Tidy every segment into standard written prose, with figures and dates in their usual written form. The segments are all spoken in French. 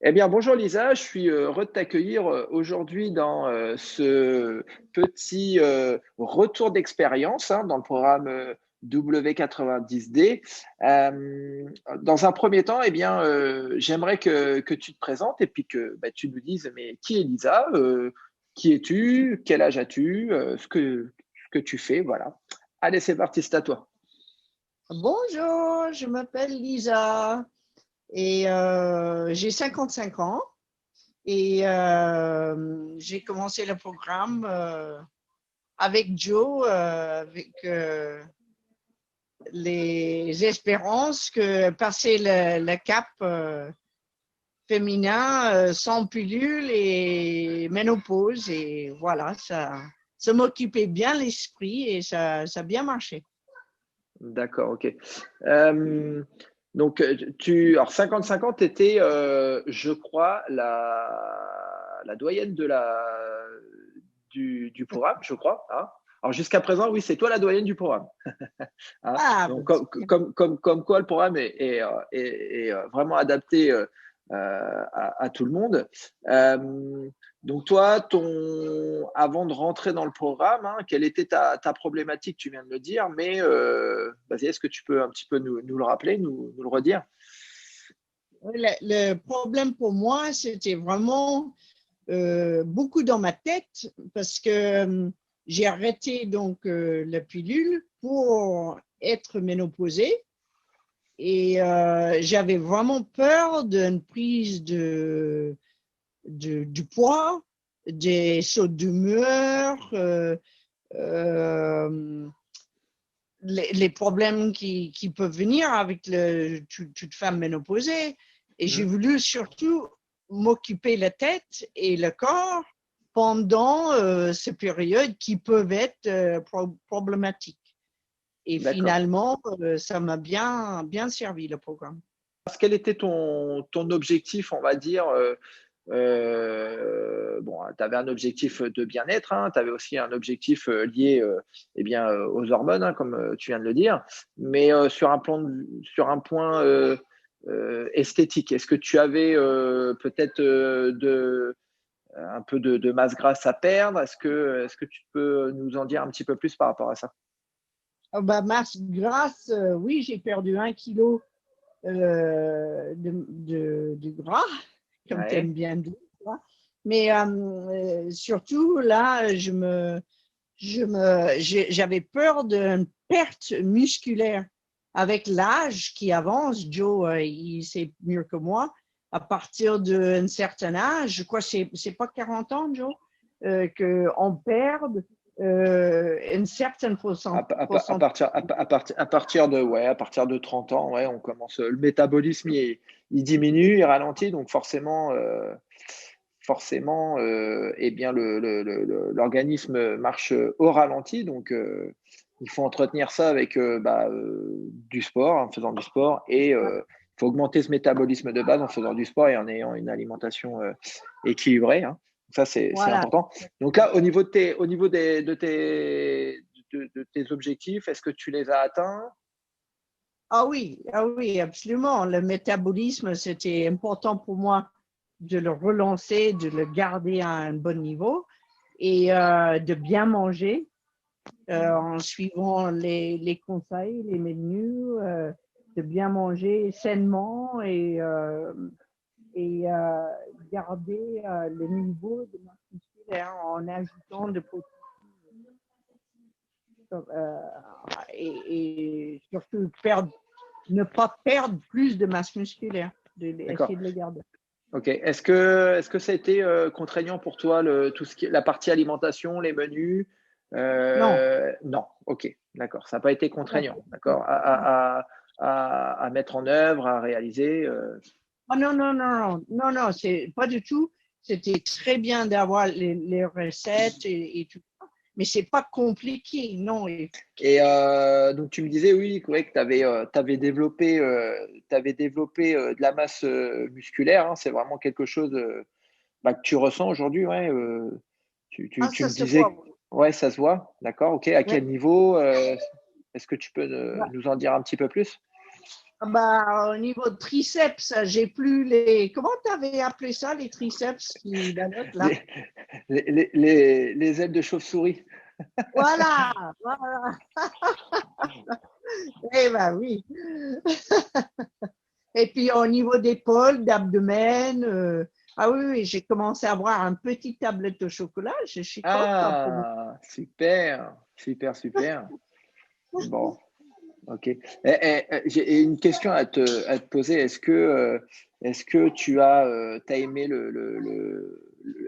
Eh bien, bonjour Lisa, je suis heureux de t'accueillir aujourd'hui dans ce petit retour d'expérience dans le programme W90D. Dans un premier temps, eh bien, j'aimerais que tu te présentes et puis que tu nous dises, mais qui est Lisa? Qui es-tu? Quel âge as-tu? Ce que tu fais, voilà. Allez, c'est parti, c'est à toi. Bonjour, je m'appelle Lisa et j'ai 55 ans et j'ai commencé le programme avec Joe, avec les espérances que passer le cap féminin sans pilule et ménopause et voilà, ça m'occupait bien l'esprit et ça a bien marché. D'accord, ok. Donc, alors 55 ans, tu étais, je crois, la doyenne du programme, je crois. Hein. Alors, jusqu'à présent, oui, c'est toi la doyenne du programme. Hein. Ah, Donc, comme quoi, le programme est vraiment adapté à tout le monde. Donc, toi, avant de rentrer dans le programme, quelle était ta problématique? Tu viens de le dire, mais vas-y, est-ce que tu peux un petit peu nous le rappeler, nous le redire? le problème pour moi, c'était vraiment beaucoup dans ma tête parce que j'ai arrêté donc la pilule pour être ménopausée et j'avais vraiment peur d'une prise du poids, des sauts d'humeur, euh, les problèmes qui peuvent venir avec toute femme ménopausée. Et j'ai Hmm. voulu surtout m'occuper la tête et le corps pendant ces périodes qui peuvent être problématiques. Et D'accord. finalement, ça m'a bien servi le programme. Quel était ton objectif, on va dire bon, tu avais un objectif de bien-être, tu avais aussi un objectif lié eh bien, aux hormones, comme tu viens de le dire, mais sur un point esthétique, est-ce que tu avais peut-être un peu de masse grasse à perdre? Est-ce que tu peux nous en dire un petit peu plus par rapport à ça? Ah bah, masse grasse, oui, j'ai perdu 1 kilo de gras, comme tu Ouais. aimes bien dire. Mais surtout, là, j'avais peur d'une perte musculaire. Avec l'âge qui avance, Joe, il sait mieux que moi, à partir d'un certain âge, je crois que c'est pas 40 ans, Joe, qu'on perd une certaine À partir de 30 ans, ouais, on commence, le métabolisme il diminue, il ralentit, donc forcément, eh bien l'organisme marche au ralenti, donc il faut entretenir ça avec du sport, en faisant du sport, et il faut augmenter ce métabolisme de base en faisant du sport et en ayant une alimentation équilibrée. Hein. Ça, c'est Voilà. important. Donc là, au niveau de tes objectifs, est-ce que tu les as atteints? Ah oui, absolument. Le métabolisme, c'était important pour moi de le relancer, de le garder à un bon niveau et de bien manger en suivant les conseils, les menus, de bien manger sainement et garder le niveau de masse musculaire en ajoutant de protéines euh, et surtout ne pas perdre plus de masse musculaire, D'accord. essayer de le garder. Ok. Est-ce que ça a été contraignant pour toi, tout ce qui est la partie alimentation, les menus? Non, Non. Ok. D'accord. Ça n'a pas été non, contraignant. D'accord. À mettre en œuvre, à réaliser. oh, non, c'est pas du tout. C'était très bien d'avoir les recettes et tout ça, mais c'est pas compliqué, non. Et donc tu me disais oui, ouais, que t'avais développé de la masse musculaire. Hein, c'est vraiment quelque chose que tu ressens aujourd'hui. Ouais. Ah, Tu ça me se disais, voit. ouais, ça se voit. D'accord. Ok. À Ouais. quel niveau? Est-ce que tu peux Bah, nous en dire un petit peu plus? Ah bah, au niveau de triceps, j'ai plus les. Comment tu avais appelé ça, les triceps qui ballottent là? Les, les ailes de chauve-souris. Voilà, voilà. Eh ben oui. Et puis au niveau d'épaule, d'abdomen, ah oui, oui, j'ai commencé à avoir un petit tablette au chocolat. Je suis contente. Ah, super, super, super. Bon, ok. J'ai une question à te poser. Est-ce que tu as, t'as aimé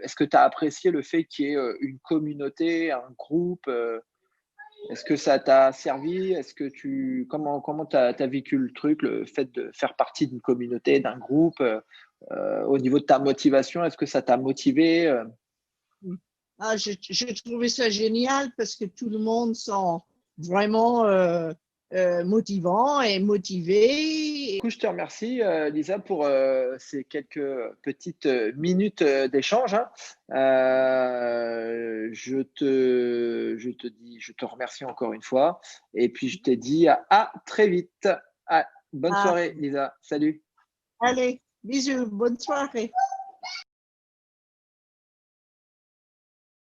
est-ce que tu as apprécié le fait qu'il y ait une communauté, un groupe? Est-ce que ça t'a servi? Comment t'as vécu le truc, le fait de faire partie d'une communauté, d'un groupe, au niveau de ta motivation, est-ce que ça t'a motivé? Ah, j'ai trouvé ça génial parce que tout le monde sont vraiment motivants et motivés. Du coup, je te remercie, Lisa, pour ces quelques petites minutes d'échange, hein. Je te remercie encore une fois. Et puis, je te dis à très vite. Bonne Ah, soirée, Lisa. Salut. allez, bisous, bonne soirée.